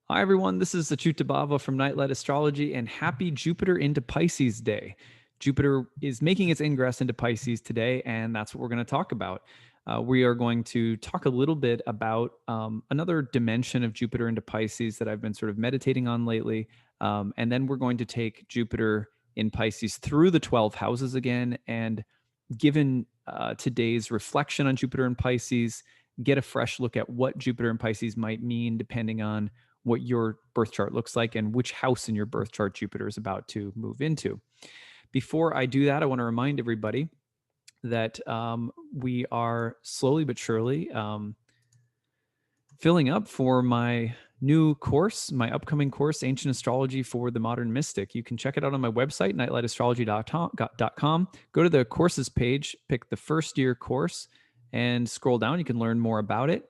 Hi, everyone. This is acyuta-bhava from Nightlight Astrology, and happy Jupiter into Pisces Day. Jupiter is making its ingress into Pisces today, and that's what we're going to talk about. We are going to talk a little bit about another dimension of Jupiter into Pisces that I've been sort of meditating on lately. And then we're going to take Jupiter in Pisces through the 12 houses again. And given today's reflection on Jupiter and Pisces, get a fresh look at what Jupiter and Pisces might mean depending on what your birth chart looks like and which house in your birth chart Jupiter is about to move into. Before I do that, I want to remind everybody that we are slowly but surely filling up for my new course, my upcoming course, Ancient Astrology for the Modern Mystic. You can check it out on my website, nightlightastrology.com. Go to the courses page, pick the first year course, and scroll down. You can learn more about it.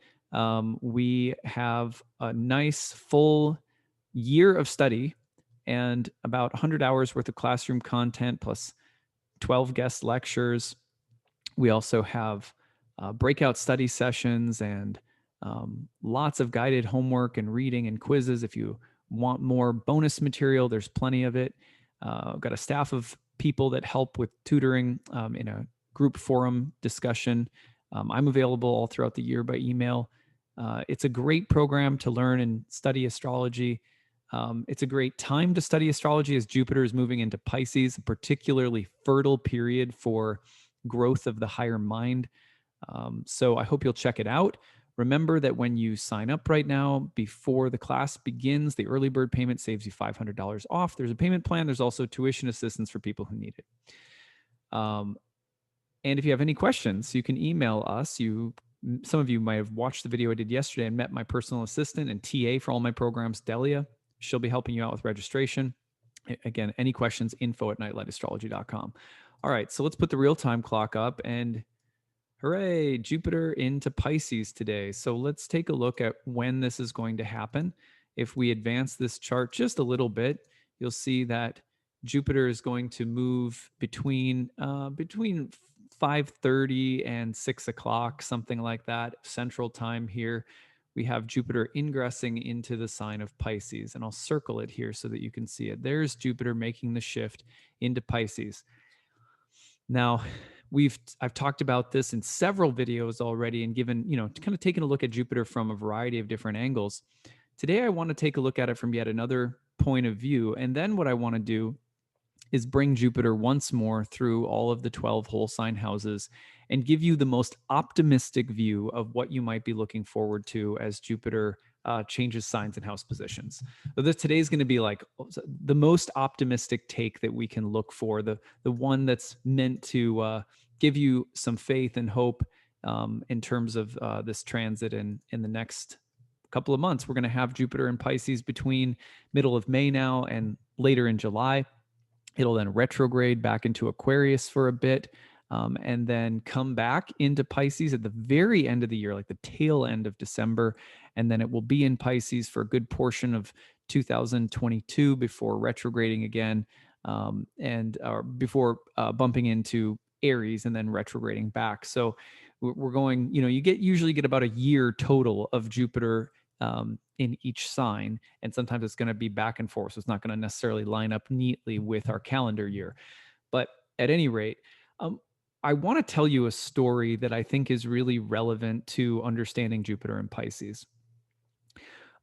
We have a nice full year of study and about 100 hours worth of classroom content plus 12 guest lectures. We also have breakout study sessions and lots of guided homework and reading and quizzes. If you want more bonus material, there's plenty of it. I've got a staff of people that help with tutoring in a group forum discussion. I'm available all throughout the year by email. It's a great program to learn and study astrology. It's a great time to study astrology as Jupiter is moving into Pisces, a particularly fertile period for growth of the higher mind. So I hope you'll check it out. Remember that when you sign up right now, before the class begins, the early bird payment saves you $500 off. There's a payment plan. There's also tuition assistance for people who need it. And if you have any questions, you can email us. Some of you might have watched the video I did yesterday and met my personal assistant and TA for all my programs, Delia. She'll be helping you out with registration. Again, any questions, info@nightlightastrology.com. All right, so let's put the real-time clock up and hooray, Jupiter into Pisces today. So let's take a look at when this is going to happen. If we advance this chart just a little bit, you'll see that Jupiter is going to move between 5:30 and 6 o'clock, something like that, Central Time here. We have Jupiter ingressing into the sign of Pisces, and I'll circle it here so that you can see it. There's Jupiter making the shift into Pisces. Now, I've talked about this in several videos already and given, kind of taken a look at Jupiter from a variety of different angles. Today, I want to take a look at it from yet another point of view. And then what I want to do is bring Jupiter once more through all of the 12 whole sign houses and give you the most optimistic view of what you might be looking forward to as Jupiter changes signs and house positions. So today's going to be like the most optimistic take that we can look for, the one that's meant to give you some faith and hope in terms of this transit in the next couple of months. We're going to have Jupiter in Pisces between middle of May now and later in July. It'll then retrograde back into Aquarius for a bit, and then come back into Pisces at the very end of the year, like the tail end of December. And then it will be in Pisces for a good portion of 2022 before retrograding again, and before bumping into Aries and then retrograding back. So we're going, you usually get about a year total of Jupiter in each sign, and sometimes it's going to be back and forth, so it's not going to necessarily line up neatly with our calendar year. But at any rate, I want to tell you a story that I think is really relevant to understanding Jupiter in Pisces.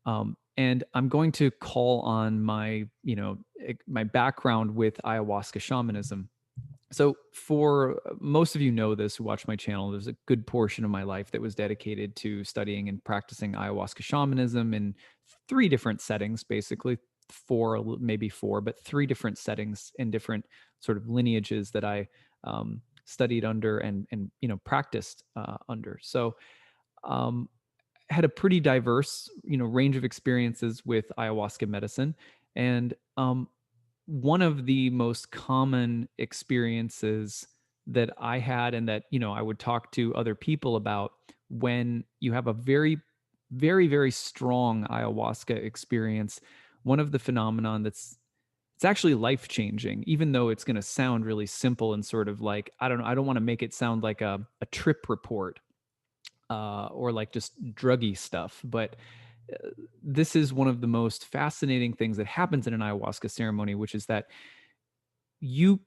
And I'm going to call on my background with ayahuasca shamanism. So for most of you know this who watch my channel, there's a good portion of my life that was dedicated to studying and practicing ayahuasca shamanism in three different settings, basically maybe four, but three different settings in different sort of lineages that I studied under and practiced under. So had a pretty diverse range of experiences with ayahuasca medicine, and one of the most common experiences that I had and that, I would talk to other people about when you have a very, very, very strong ayahuasca experience, one of the phenomenon it's actually life changing, even though it's going to sound really simple and sort of like, I don't want to make it sound like a trip report or like just druggy stuff, but this is one of the most fascinating things that happens in an ayahuasca ceremony, which is that you'll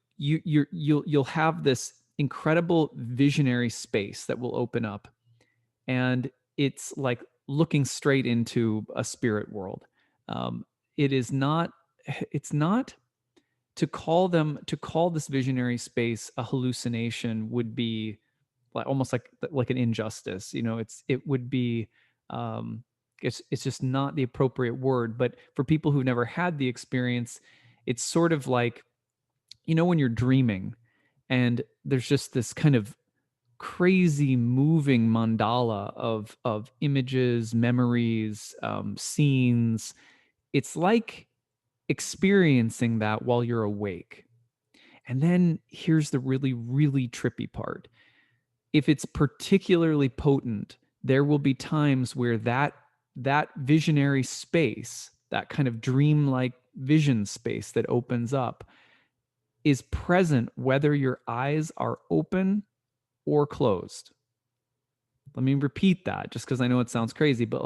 have this incredible visionary space that will open up, and it's like looking straight into a spirit world. Um, it is not. It's not to call this visionary space a hallucination would be like almost like an injustice. It would be um, it's just not the appropriate word. But for people who've never had the experience, it's sort of like when you're dreaming and there's just this kind of crazy moving mandala of images, memories, scenes. It's like experiencing that while you're awake. And then here's the really, really trippy part. If it's particularly potent, there will be times where that visionary space, that kind of dreamlike vision space that opens up, is present whether your eyes are open or closed. Let me repeat that just because I know it sounds crazy, but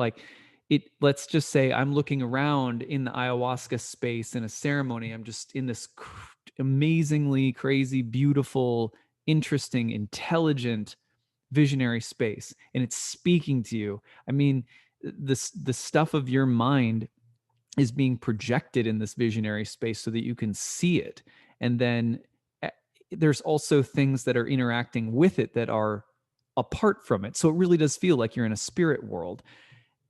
let's just say I'm looking around in the ayahuasca space in a ceremony. I'm just in this amazingly crazy, beautiful, interesting, intelligent, visionary space, and it's speaking to you. I mean, the stuff of your mind is being projected in this visionary space so that you can see it. And then there's also things that are interacting with it that are apart from it. So it really does feel like you're in a spirit world.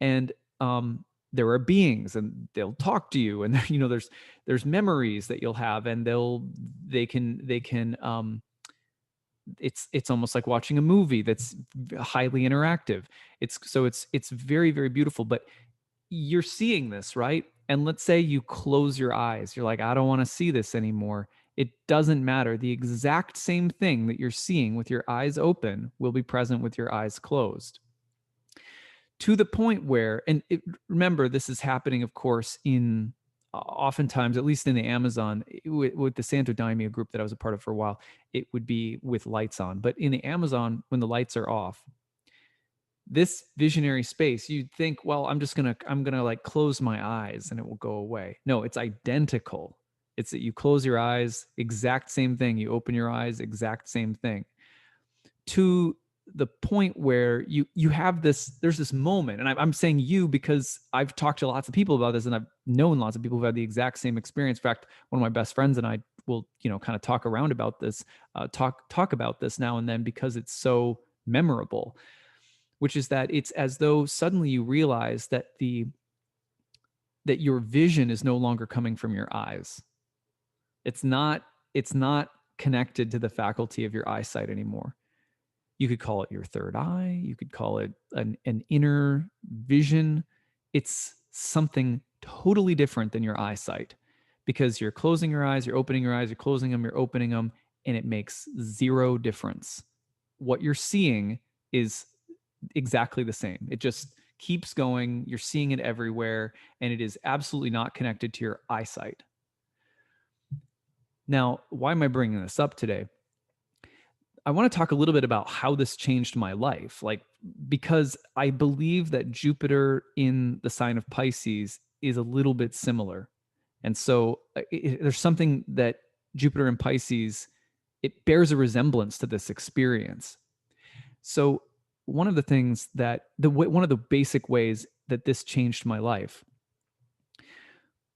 And there are beings and they'll talk to you, and there's memories that you'll have, and they can it's almost like watching a movie that's highly interactive. It's very, very beautiful. But you're seeing this, right? And let's say you close your eyes. You're like, I don't want to see this anymore. It doesn't matter. The exact same thing that you're seeing with your eyes open will be present with your eyes closed. To the point where, remember, this is happening, of course, in oftentimes, at least in the Amazon, with the Santo Daimyo group that I was a part of for a while, it would be with lights on. But in the Amazon, when the lights are off, this visionary space, you'd think, well, I'm gonna like close my eyes and it will go away. No, it's identical. It's that you close your eyes, exact same thing. You open your eyes, exact same thing. To the point where you have there's this moment, and I'm saying you because I've talked to lots of people about this, and I've known lots of people who had the exact same experience. In fact, one of my best friends and I will, kind of talk around about this, talk about this now and then because it's so memorable, which is that it's as though suddenly you realize that your vision is no longer coming from your eyes. It's not connected to the faculty of your eyesight anymore. You could call it your third eye. You could call it an inner vision. It's something totally different than your eyesight, because you're closing your eyes, you're opening your eyes, you're closing them, you're opening them, and it makes zero difference. What you're seeing is exactly the same. It just keeps going. You're seeing it everywhere, and it is absolutely not connected to your eyesight. Now, why am I bringing this up today? I want to talk a little bit about how this changed my life, because I believe that Jupiter in the sign of Pisces is a little bit similar. And so there's something that Jupiter in Pisces, it bears a resemblance to this experience. So one of the things one of the basic ways that this changed my life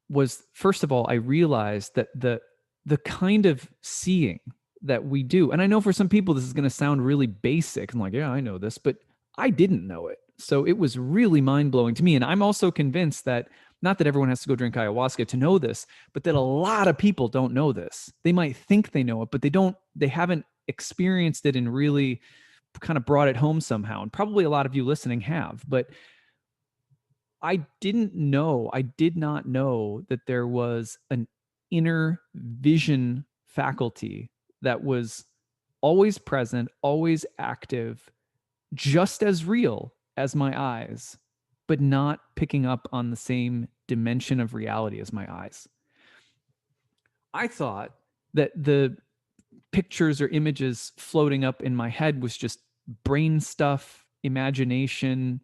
was, first of all, I realized that the kind of seeing that we do, and I know for some people this is going to sound really basic and like, yeah, I know this, but I didn't know it. So it was really mind-blowing to me. And I'm also convinced that, not that everyone has to go drink ayahuasca to know this, but that a lot of people don't know this. They might think they know it, but they haven't experienced it and really kind of brought it home somehow. And probably a lot of you listening have, but I did not know that there was an inner vision faculty that was always present, always active, just as real as my eyes, but not picking up on the same dimension of reality as my eyes. I thought that the pictures or images floating up in my head was just brain stuff, imagination,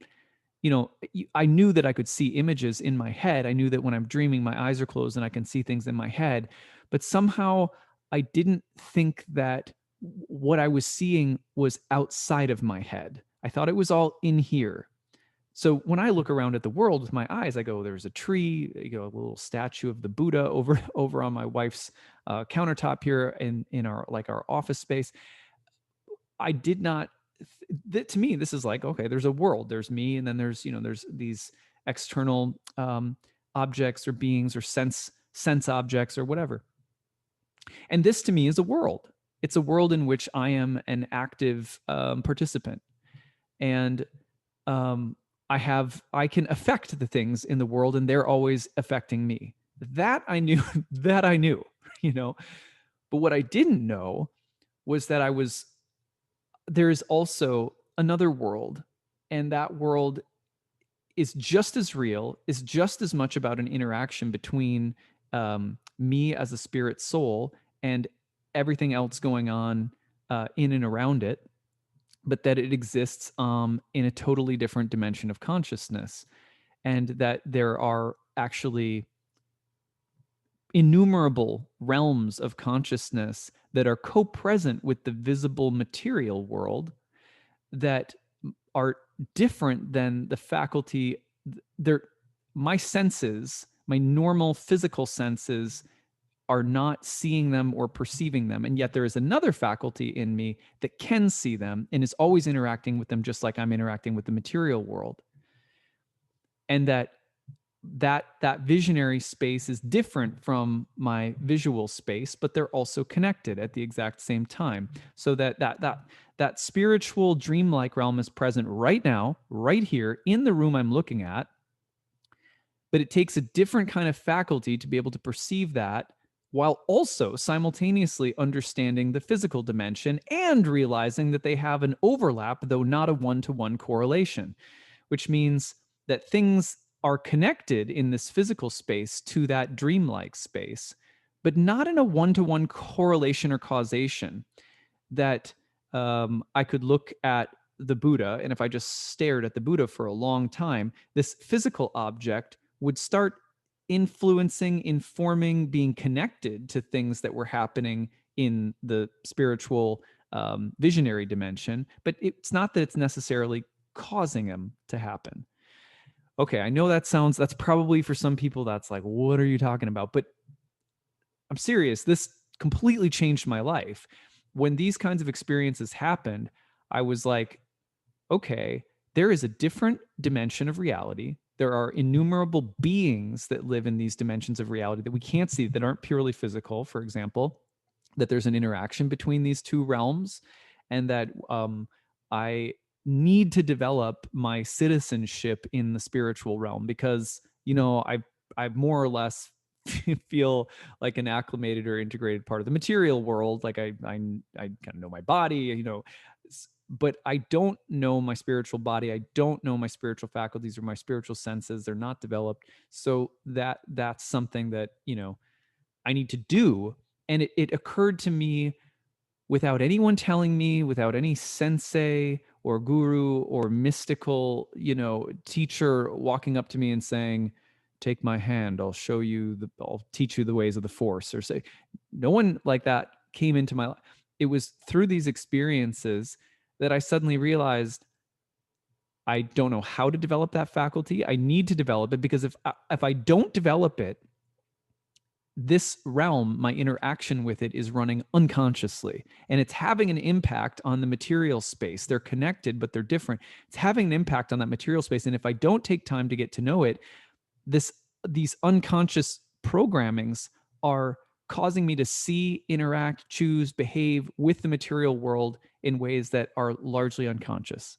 I knew that I could see images in my head. I knew that when I'm dreaming, my eyes are closed and I can see things in my head. But somehow I didn't think that what I was seeing was outside of my head. I thought it was all in here. So when I look around at the world with my eyes, I go, there's a tree, a little statue of the Buddha over on my wife's countertop here in our office space. I did not. To me, this is like, okay, there's a world. There's me, and then there's these external objects or beings or sense objects or whatever. And this to me is a world. It's a world in which I am an active participant, and um, I can affect the things in the world, and they're always affecting me. That I knew. That I knew. But what I didn't know was that there is also another world, and that world is just as real, is just as much about an interaction between me as a spirit soul and everything else going on in and around it, but that it exists in a totally different dimension of consciousness, and that there are actually innumerable realms of consciousness that are co-present with the visible material world that are different than the faculty. They're my senses, my normal physical senses are not seeing them or perceiving them, and yet there is another faculty in me that can see them and is always interacting with them, just like I'm interacting with the material world. And that visionary space is different from my visual space, but they're also connected at the exact same time. So that spiritual dreamlike realm is present right now, right here in the room I'm looking at. But it takes a different kind of faculty to be able to perceive that, while also simultaneously understanding the physical dimension and realizing that they have an overlap, though not a one-to-one correlation, which means that things are connected in this physical space to that dreamlike space, but not in a one-to-one correlation or causation. That I could look at the Buddha, and if I just stared at the Buddha for a long time, this physical object would start influencing, informing, being connected to things that were happening in the spiritual visionary dimension. But it's not that it's necessarily causing them to happen. Okay, I know that's probably for some people that's like, what are you talking about? But I'm serious. This completely changed my life. When these kinds of experiences happened, I was like, okay, there is a different dimension of reality. There are innumerable beings that live in these dimensions of reality that we can't see, that aren't purely physical, for example, that there's an interaction between these two realms, and that I need to develop my citizenship in the spiritual realm, because I more or less feel like an acclimated or integrated part of the material world. Like I kind of know my body, but I don't know my spiritual body. I don't know my spiritual faculties or my spiritual senses. They're not developed. So that's something that, I need to do. And it occurred to me without anyone telling me, without any sensei or guru or mystical, teacher walking up to me and saying, take my hand, I'll teach you the ways of the force, or say, no one like that came into my life. It was through these experiences that I suddenly realized I don't know how to develop that faculty. I need to develop it, because if I don't develop it, this realm, my interaction with it is running unconsciously, and it's having an impact on the material space. They're connected, but they're different. It's having an impact on that material space. And if I don't take time to get to know it, these unconscious programmings are causing me to see, interact, choose, behave with the material world in ways that are largely unconscious.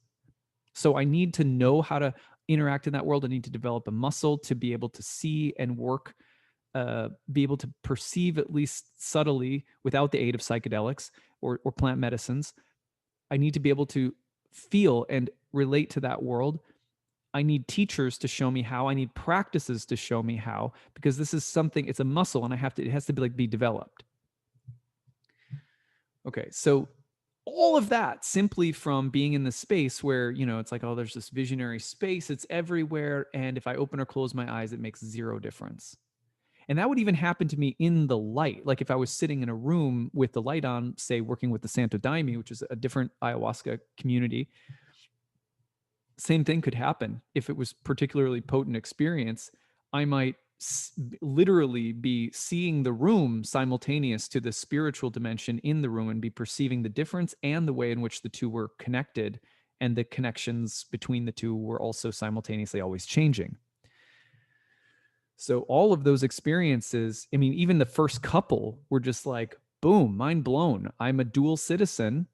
So I need to know how to interact in that world. I need to develop a muscle to be able to see and work, be able to perceive, at least subtly, without the aid of psychedelics or plant medicines. I need to be able to feel and relate to that world. I need teachers to show me how. I need practices to show me how, because this is something, it's a muscle, and it has to be developed. Okay, so all of that simply from being in the space where, it's like, oh, there's this visionary space, it's everywhere. And if I open or close my eyes, it makes zero difference. And that would even happen to me in the light. Like if I was sitting in a room with the light on, say, working with the Santo Daime, which is a different ayahuasca community, same thing could happen. If it was particularly potent experience, I might literally be seeing the room simultaneous to the spiritual dimension in the room and be perceiving the difference and the way in which the two were connected, and the connections between the two were also simultaneously always changing. So all of those experiences, I mean, even the first couple were just like, boom, mind blown. I'm a dual citizen.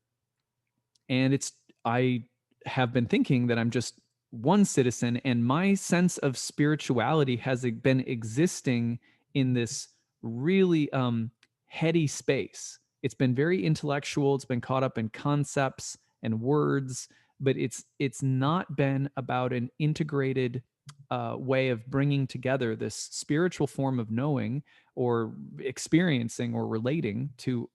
And I have been thinking that I'm just one citizen, and my sense of spirituality has been existing in this really heady space. It's been very intellectual. It's been caught up in concepts and words, but it's not been about an integrated way of bringing together this spiritual form of knowing or experiencing or relating to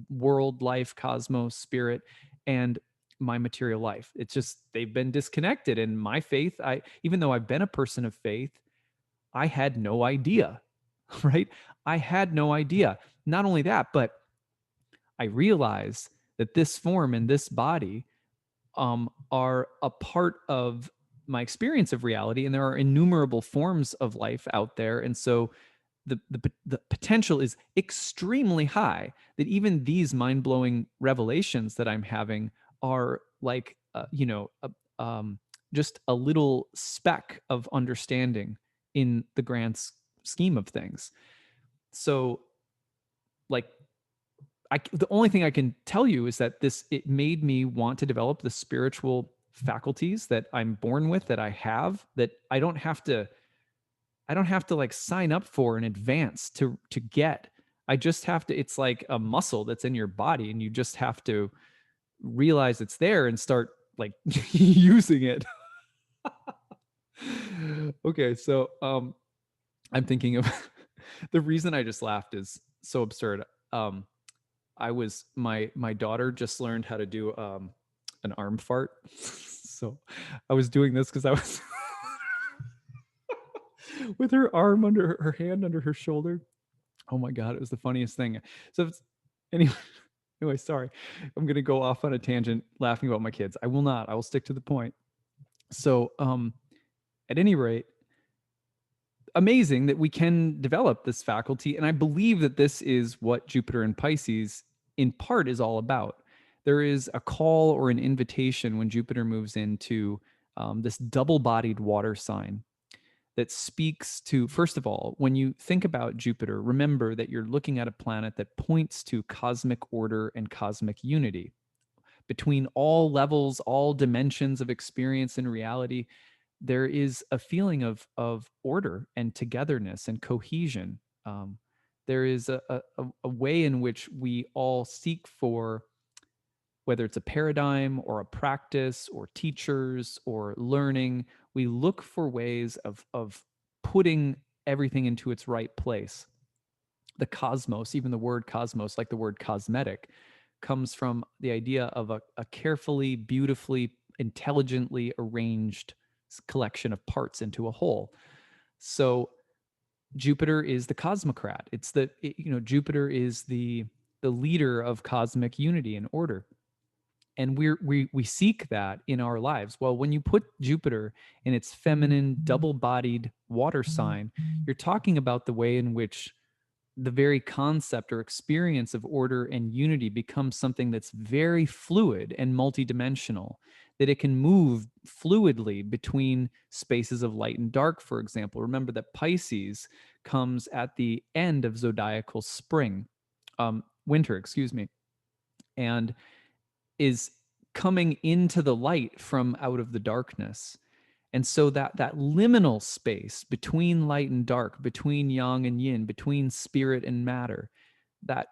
world, life, cosmos, spirit, and my material life. It's just they've been disconnected. And my faith, even though I've been a person of faith, I had no idea, right? I had no idea. Not only that, but I realized that this form and this body are a part of my experience of reality, and there are innumerable forms of life out there. And so the potential is extremely high that even these mind-blowing revelations that I'm having are like just a little speck of understanding in the grand scheme of things. So like the only thing I can tell you is that it made me want to develop the spiritual faculties that I'm born with, that I have, that I don't have to like sign up for in advance to get. I just have to, it's like a muscle that's in your body, and you just have to realize it's there and start like using it. Okay, so I'm thinking of the reason I just laughed is so absurd. My daughter just learned how to do an arm fart. So I was doing this because I was with her arm under her hand under her shoulder. Oh my God, it was the funniest thing. So anyway, anyway, sorry. I'm gonna go off on a tangent laughing about my kids. I will not. I will stick to the point. So at any rate, amazing that we can develop this faculty. And I believe that this is what Jupiter in Pisces in part is all about. There is a call or an invitation when Jupiter moves into this double-bodied water sign that speaks to, first of all, when you think about Jupiter, remember that you're looking at a planet that points to cosmic order and cosmic unity. Between all levels, all dimensions of experience and reality, there is a feeling of order and togetherness and cohesion. There is a way in which we all seek for, whether it's a paradigm or a practice or teachers or learning, we look for ways of putting everything into its right place. The cosmos, even the word cosmos, like the word cosmetic, comes from the idea of a carefully, beautifully, intelligently arranged collection of parts into a whole. So Jupiter is the cosmocrat. Jupiter is the leader of cosmic unity and order. And we seek that in our lives. Well, when you put Jupiter in its feminine, double-bodied water sign, you're talking about the way in which the very concept or experience of order and unity becomes something that's very fluid and multidimensional, that it can move fluidly between spaces of light and dark, for example. Remember that Pisces comes at the end of zodiacal winter, excuse me, and is coming into the light from out of the darkness. And so that liminal space between light and dark, between yang and yin, between spirit and matter, that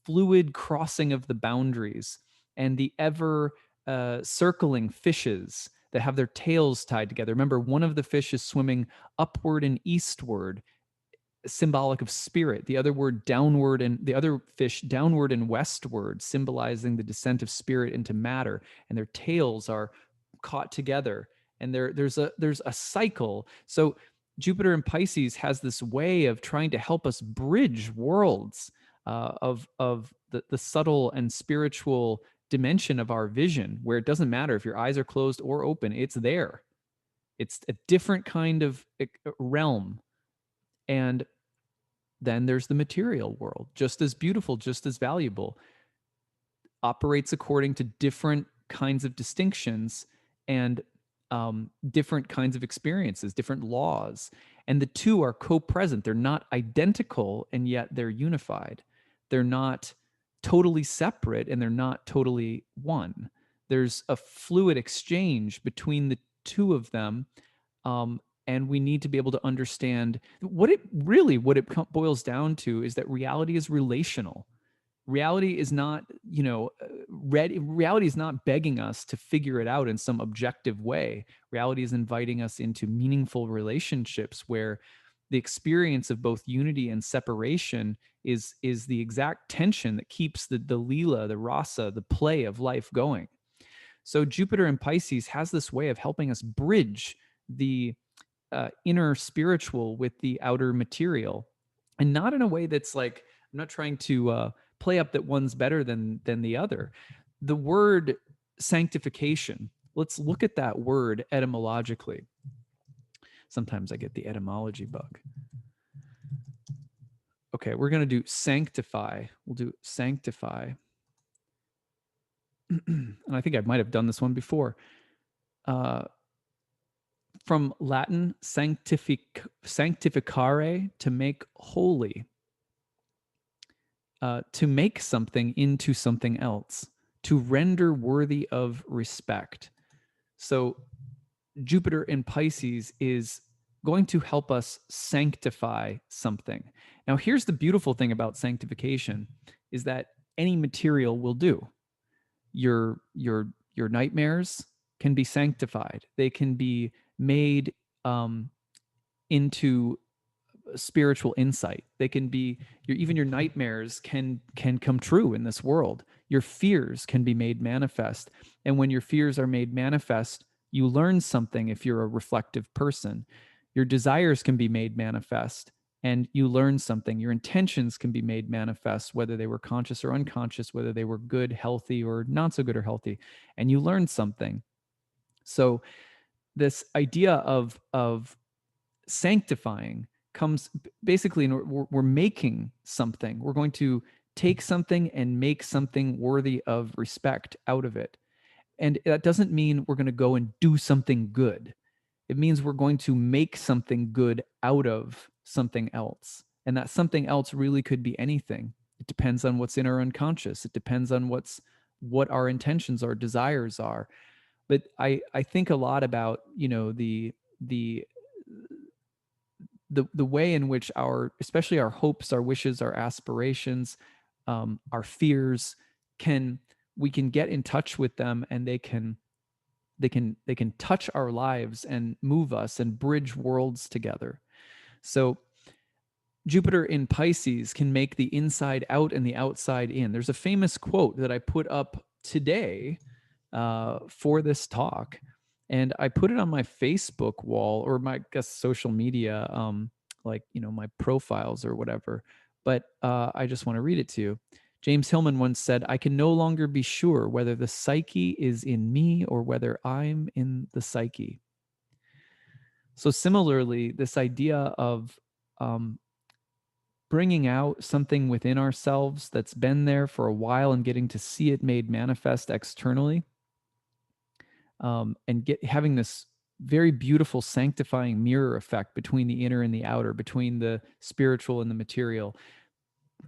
fluid crossing of the boundaries, and the ever circling fishes that have their tails tied together. Remember, one of the fish is swimming upward and eastward symbolic of spirit. The other word downward, and the other fish downward and westward, symbolizing the descent of spirit into matter. And their tails are caught together, and there's a cycle. So Jupiter in Pisces has this way of trying to help us bridge worlds of the subtle and spiritual dimension of our vision, where it doesn't matter if your eyes are closed or open, it's there. It's a different kind of realm. And then there's the material world, just as beautiful, just as valuable, operates according to different kinds of distinctions and different kinds of experiences, different laws. And the two are co-present. They're not identical, and yet they're unified. They're not totally separate, and they're not totally one. There's a fluid exchange between the two of them. And we need to be able to understand what it boils down to is that reality is relational. Reality is not, reality is not begging us to figure it out in some objective way. Reality is inviting us into meaningful relationships where the experience of both unity and separation is the exact tension that keeps the lila, the rasa, the play of life going. So Jupiter in Pisces has this way of helping us bridge the inner spiritual with the outer material, and not in a way that's like, I'm not trying to play up that one's better than the other. The word sanctification, let's look at that word etymologically. Sometimes I get the etymology bug. Okay, we're going to do sanctify. We'll do sanctify. And I think I might have done this one before. From Latin sanctificare, to make holy. To make something into something else, to render worthy of respect. So Jupiter in Pisces is going to help us sanctify something. Now, here's the beautiful thing about sanctification is that any material will do. Your nightmares can be sanctified. They can be made into spiritual insight. They can be even your nightmares can come true in this world. Your fears can be made manifest. And when your fears are made manifest, you learn something if you're a reflective person. Your desires can be made manifest and you learn something. Your intentions can be made manifest, whether they were conscious or unconscious, whether they were good, healthy, or not so good or healthy, and you learn something. So this idea of sanctifying comes basically, we're making something. We're going to take something and make something worthy of respect out of it. And that doesn't mean we're going to go and do something good. It means we're going to make something good out of something else. And that something else really could be anything. It depends on what's in our unconscious. It depends on what our intentions, our desires are. But I think a lot about, the way in which especially our hopes, our wishes, our aspirations, our fears we can get in touch with them, and they can touch our lives and move us and bridge worlds together. So Jupiter in Pisces can make the inside out and the outside in. There's a famous quote that I put up today for this talk, and I put it on my Facebook wall, or my social media, my profiles or whatever. But I just want to read it to you. James Hillman once said, "I can no longer be sure whether the psyche is in me or whether I'm in the psyche." So similarly, this idea of bringing out something within ourselves that's been there for a while and getting to see it made manifest externally, and having this very beautiful sanctifying mirror effect between the inner and the outer, between the spiritual and the material.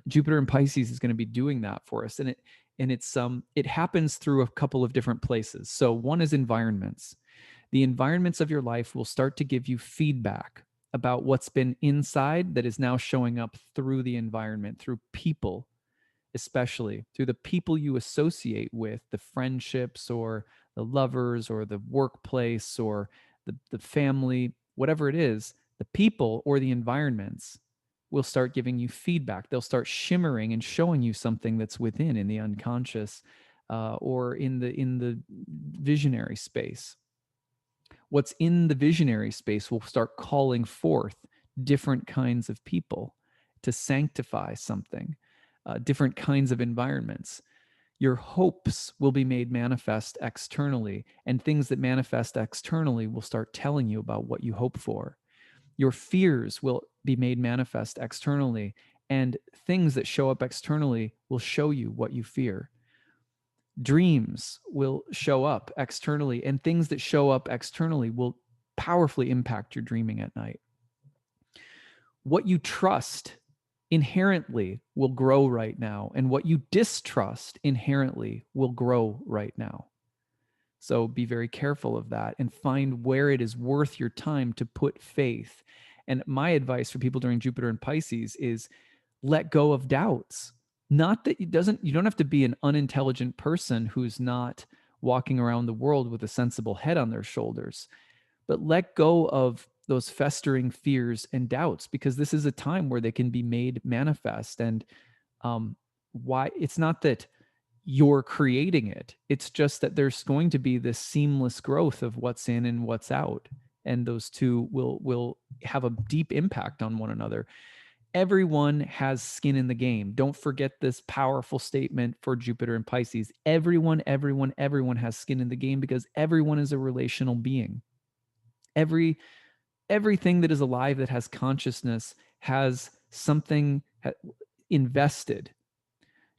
Jupiter in Pisces is going to be doing that for us, and it happens through a couple of different places. So one is environments. The environments of your life will start to give you feedback about what's been inside that is now showing up through the environment, through people, especially through the people you associate with, the friendships or the lovers or the workplace or the family, whatever it is, the people or the environments will start giving you feedback. They'll start shimmering and showing you something that's within in the unconscious, or in the visionary space. What's in the visionary space will start calling forth different kinds of people to sanctify something, different kinds of environments. Your hopes will be made manifest externally, and things that manifest externally will start telling you about what you hope for. Your fears will be made manifest externally, and things that show up externally will show you what you fear. Dreams will show up externally, and things that show up externally will powerfully impact your dreaming at night. What you trust inherently will grow right now, and what you distrust inherently will grow right now. So be very careful of that and find where it is worth your time to put faith. And my advice for people during Jupiter and Pisces is let go of doubts. Not that you don't have to be an unintelligent person who's not walking around the world with a sensible head on their shoulders, but let go of those festering fears and doubts, because this is a time where they can be made manifest. And why it's not that you're creating it, it's just that there's going to be this seamless growth of what's in and what's out, and those two will have a deep impact on one another. Everyone has skin in the game. Don't forget this powerful statement for Jupiter and Pisces. Everyone has skin in the game, because everyone is a relational being. Everything that is alive that has consciousness has something invested.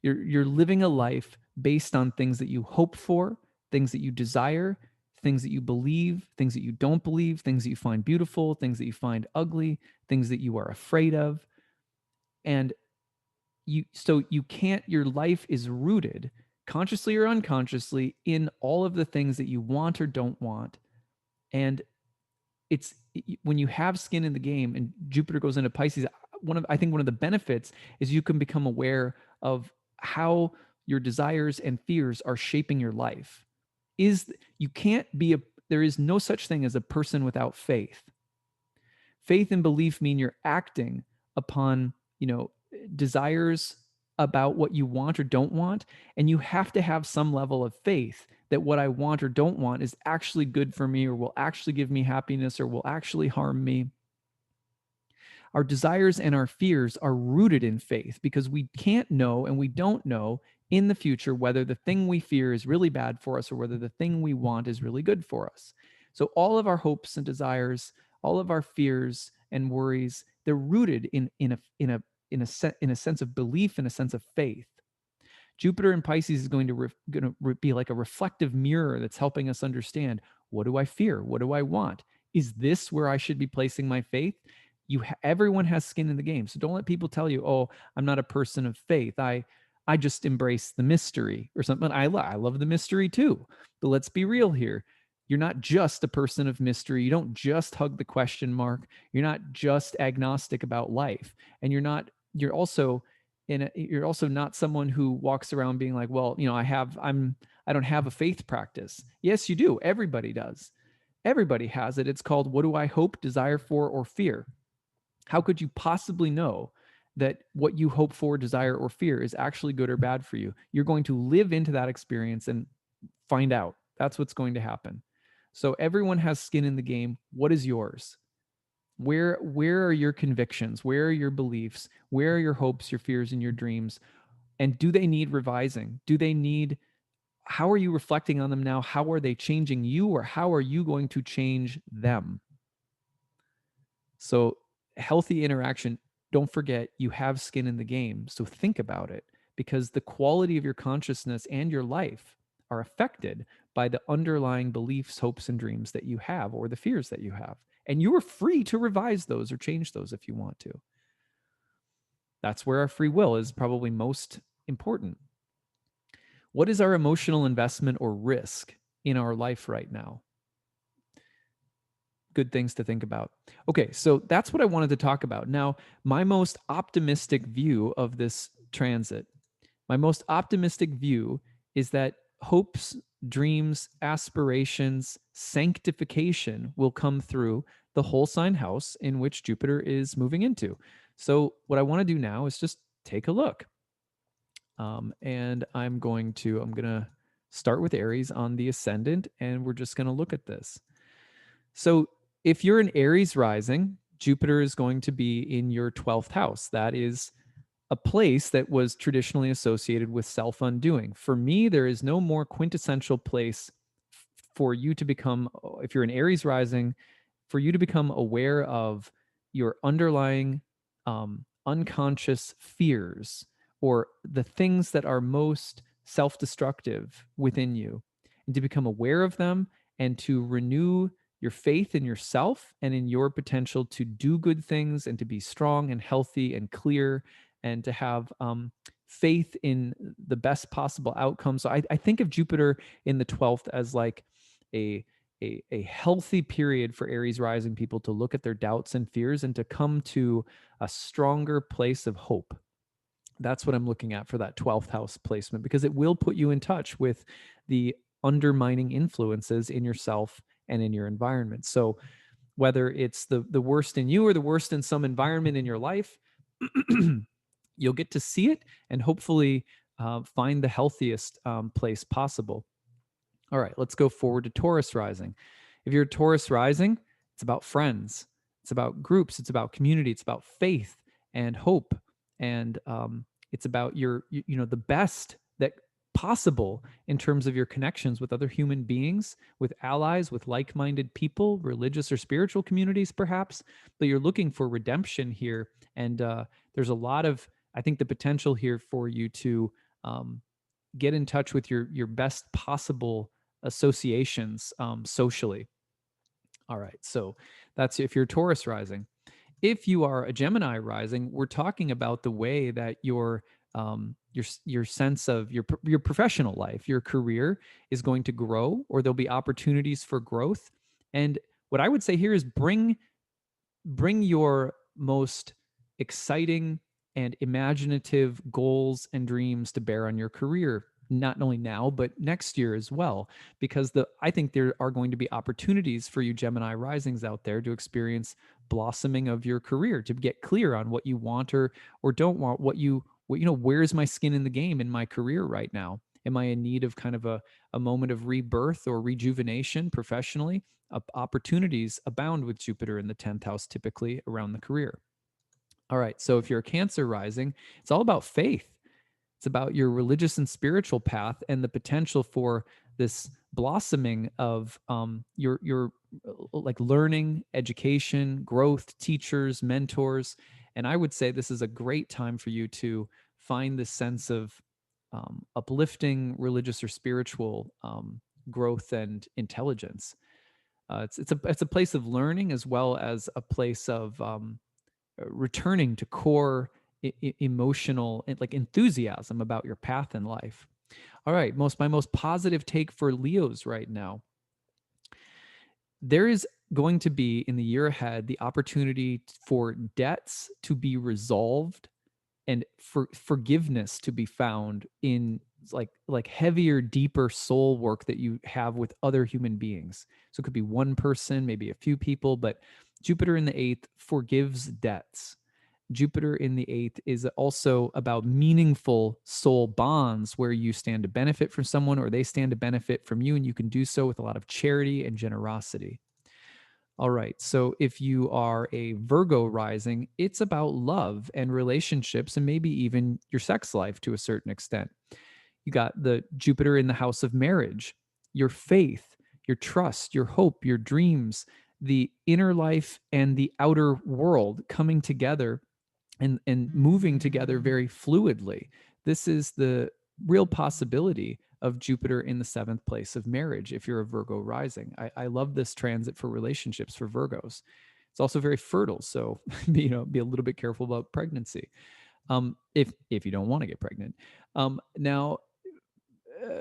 You're living a life based on things that you hope for, things that you desire, things that you believe, things that you don't believe, things that you find beautiful, things that you find ugly, things that you are afraid of. And your life is rooted, consciously or unconsciously, in all of the things that you want or don't want. And when you have skin in the game and Jupiter goes into Pisces, I think one of the benefits is you can become aware of how your desires and fears are shaping your life. There is no such thing as a person without faith. Faith and belief mean you're acting upon, desires about what you want or don't want, and you have to have some level of faith that what I want or don't want is actually good for me, or will actually give me happiness, or will actually harm me. Our desires and our fears are rooted in faith, because we can't know and we don't know in the future whether the thing we fear is really bad for us or whether the thing we want is really good for us. So all of our hopes and desires, all of our fears and worries, they're rooted in a sense of belief, in a sense of faith. Jupiter in Pisces is going to be like a reflective mirror that's helping us understand, what do I fear? What do I want? Is this where I should be placing my faith? Everyone has skin in the game. So don't let people tell you, oh, I'm not a person of faith. I just embrace the mystery or something. I love the mystery too. But let's be real here. You're not just a person of mystery. You don't just hug the question mark. You're not just agnostic about life. And you're also not someone who walks around being like, well, I don't have a faith practice. Yes, you do. Everybody does. Everybody has it. It's called, what do I hope, desire for, or fear? How could you possibly know that what you hope for, desire, or fear is actually good or bad for you? You're going to live into that experience and find out. That's what's going to happen. So everyone has skin in the game. What is yours? Where are your convictions? Where are your beliefs? Where are your hopes, your fears, and your dreams? And do they need revising? How are you reflecting on them now? How are they changing you, or how are you going to change them? So healthy interaction, don't forget you have skin in the game. So think about it, because the quality of your consciousness and your life are affected by the underlying beliefs, hopes, and dreams that you have, or the fears that you have. And you are free to revise those or change those if you want to. That's where our free will is probably most important. What is our emotional investment or risk in our life right now? Good things to think about. Okay, so that's what I wanted to talk about. Now, my most optimistic view of this transit, my most optimistic view is that hopes, dreams, aspirations, sanctification will come through the whole sign house in which Jupiter is moving into. So what I want to do now is just take a look. And I'm gonna start with Aries on the ascendant, and we're just gonna look at this. So if you're an Aries rising, Jupiter is going to be in your 12th house. That is a place that was traditionally associated with self undoing. For me, there is no more quintessential place for you to become, if you're an Aries rising, for you to become aware of your underlying unconscious fears or the things that are most self destructive within you, and to become aware of them and to renew your faith in yourself and in your potential to do good things and to be strong and healthy and clear and to have faith in the best possible outcome. So I think of Jupiter in the 12th as like a a healthy period for Aries rising people to look at their doubts and fears and to come to a stronger place of hope. That's what I'm looking at for that 12th house placement, because it will put you in touch with the undermining influences in yourself and in your environment. So whether it's the worst in you or the worst in some environment in your life, you'll get to see it and hopefully find the healthiest place possible. All right, let's go forward to Taurus rising. If you're a Taurus rising, it's about friends, it's about groups, it's about community, it's about faith and hope, and it's about the best that possible in terms of your connections with other human beings, with allies, with like-minded people, religious or spiritual communities, perhaps. But you're looking for redemption here, and there's a lot of, I think, the potential here for you to um, get in touch with your best possible associations socially. All right, so that's if you're Taurus rising. If you are a Gemini rising, we're talking about the way that your sense of your professional life, your career is going to grow, or there'll be opportunities for growth. And what I would say here is bring your most exciting and imaginative goals and dreams to bear on your career, not only now but next year as well, because the I think there are going to be opportunities for you Gemini risings out there to experience blossoming of your career, to get clear on what you want or don't want, where's my skin in the game in my career right now. Am I in need of kind of a moment of rebirth or rejuvenation professionally? Opportunities abound with Jupiter in the 10th house, typically around the career. All right. So if you're a Cancer rising, it's all about faith. It's about your religious and spiritual path and the potential for this blossoming of your like learning, education, growth, teachers, mentors. And I would say this is a great time for you to find this sense of uplifting religious or spiritual growth and intelligence. It's a place of learning as well as a place of returning to core emotional like enthusiasm about your path in life. All right, my most positive take for Leos right now. There is going to be in the year ahead the opportunity for debts to be resolved and for forgiveness to be found in like heavier, deeper soul work that you have with other human beings. So it could be one person, maybe a few people, but Jupiter in the eighth forgives debts. Jupiter in the eighth is also about meaningful soul bonds where you stand to benefit from someone or they stand to benefit from you, and you can do so with a lot of charity and generosity. All right. So if you are a Virgo rising, it's about love and relationships and maybe even your sex life to a certain extent. You got the Jupiter in the house of marriage, your faith, your trust, your hope, your dreams, the inner life and the outer world coming together and moving together very fluidly. This is the real possibility of Jupiter in the seventh place of marriage if you're a Virgo rising. I love this transit for relationships for Virgos. It's also very fertile, so be a little bit careful about pregnancy, if you don't want to get pregnant. Now,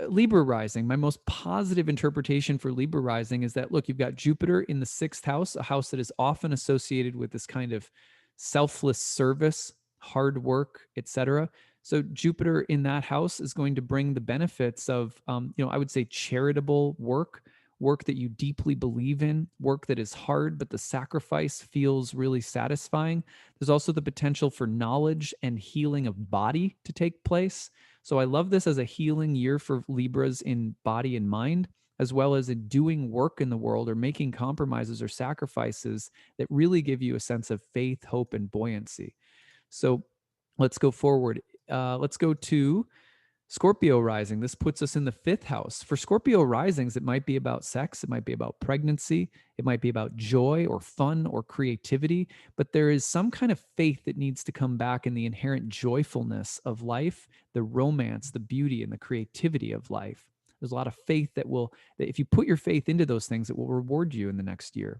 Libra rising, my most positive interpretation for Libra rising is that, look, you've got Jupiter in the sixth house, a house that is often associated with this kind of selfless service, hard work, etc. So Jupiter in that house is going to bring the benefits of, I would say charitable work work that you deeply believe in, work that is hard, but the sacrifice feels really satisfying. There's also the potential for knowledge and healing of body to take place. So I love this as a healing year for Libras in body and mind, as well as in doing work in the world or making compromises or sacrifices that really give you a sense of faith, hope, and buoyancy. So let's go forward. Let's go to Scorpio rising. This puts us in the fifth house. For Scorpio risings, it might be about sex, it might be about pregnancy, it might be about joy or fun or creativity, but there is some kind of faith that needs to come back in the inherent joyfulness of life, the romance, the beauty, and the creativity of life. There's a lot of faith that if you put your faith into those things, it will reward you in the next year.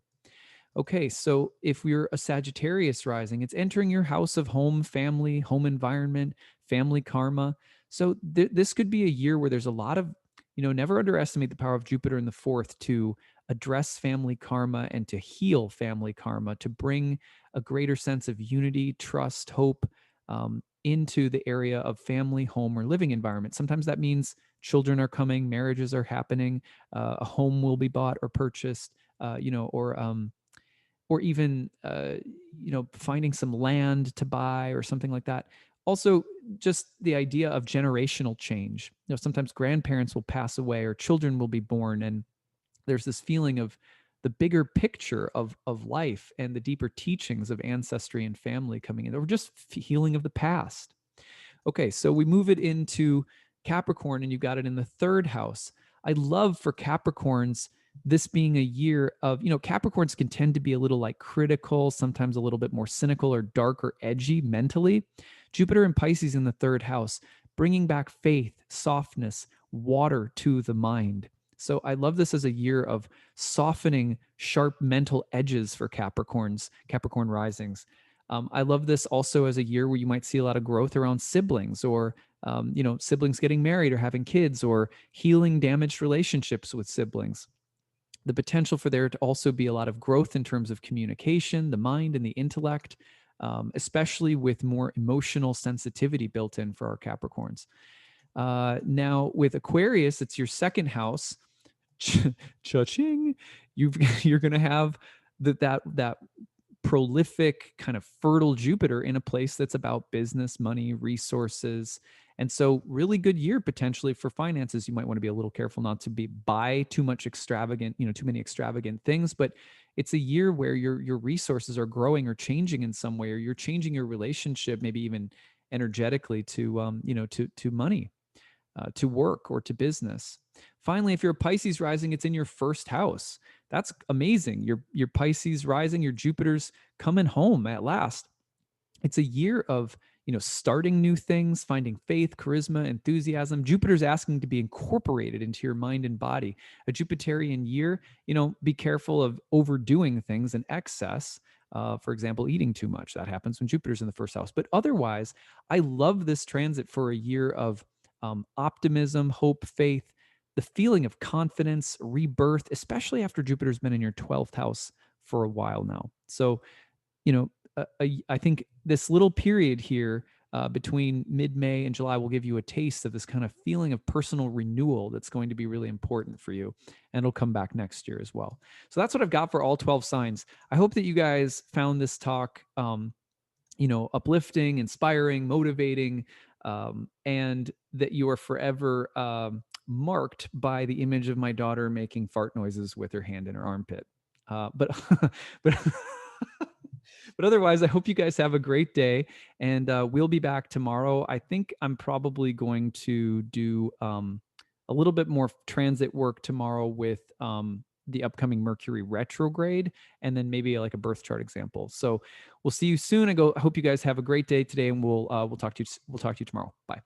Okay, so if we're a Sagittarius rising, it's entering your house of home, family, home environment, family karma. So this could be a year where there's a lot of, never underestimate the power of Jupiter in the fourth to address family karma and to heal family karma, to bring a greater sense of unity, trust, hope into the area of family, home, or living environment. Sometimes that means children are coming, marriages are happening, a home will be bought or purchased, or even finding some land to buy or something like that. Also, just the idea of generational change. Sometimes grandparents will pass away or children will be born, and there's this feeling of the bigger picture of life and the deeper teachings of ancestry and family coming in, or just healing of the past. Okay, so we move it into Capricorn, and you got it in the third house. I love for Capricorns this being a year of, Capricorns can tend to be a little like critical, sometimes a little bit more cynical or dark or edgy mentally. Jupiter and Pisces in the third house, bringing back faith, softness, water to the mind. So I love this as a year of softening sharp mental edges for Capricorns, Capricorn risings. I love this also as a year where you might see a lot of growth around siblings or, siblings getting married or having kids or healing damaged relationships with siblings. The potential for there to also be a lot of growth in terms of communication, the mind, and the intellect, especially with more emotional sensitivity built in for our Capricorns. Now, with Aquarius, it's your second house. Cha-ching! You're going to have that prolific kind of fertile Jupiter in a place that's about business, money, resources. And so really good year potentially for finances. You might want to be a little careful not to buy too much extravagant, too many extravagant things, but it's a year where your resources are growing or changing in some way, or you're changing your relationship, maybe even energetically to money, to work or to business. Finally, if you're a Pisces rising, it's in your first house. That's amazing. Your Pisces rising, your Jupiter's coming home at last. It's a year of, starting new things, finding faith, charisma, enthusiasm. Jupiter's asking to be incorporated into your mind and body. A Jupiterian year, be careful of overdoing things in excess. For example, eating too much. That happens when Jupiter's in the first house. But otherwise, I love this transit for a year of optimism, hope, faith, the feeling of confidence, rebirth, especially after Jupiter's been in your 12th house for a while now. So, I think this little period here between mid-May and July will give you a taste of this kind of feeling of personal renewal that's going to be really important for you. And it'll come back next year as well. So that's what I've got for all 12 signs. I hope that you guys found this talk uplifting, inspiring, motivating, and that you are forever marked by the image of my daughter making fart noises with her hand in her armpit. But but but otherwise, I hope you guys have a great day, and we'll be back tomorrow. I think I'm probably going to do a little bit more transit work tomorrow with the upcoming Mercury retrograde, and then maybe like a birth chart example. So we'll see you soon. I hope you guys have a great day today, and we'll talk to you tomorrow. Bye.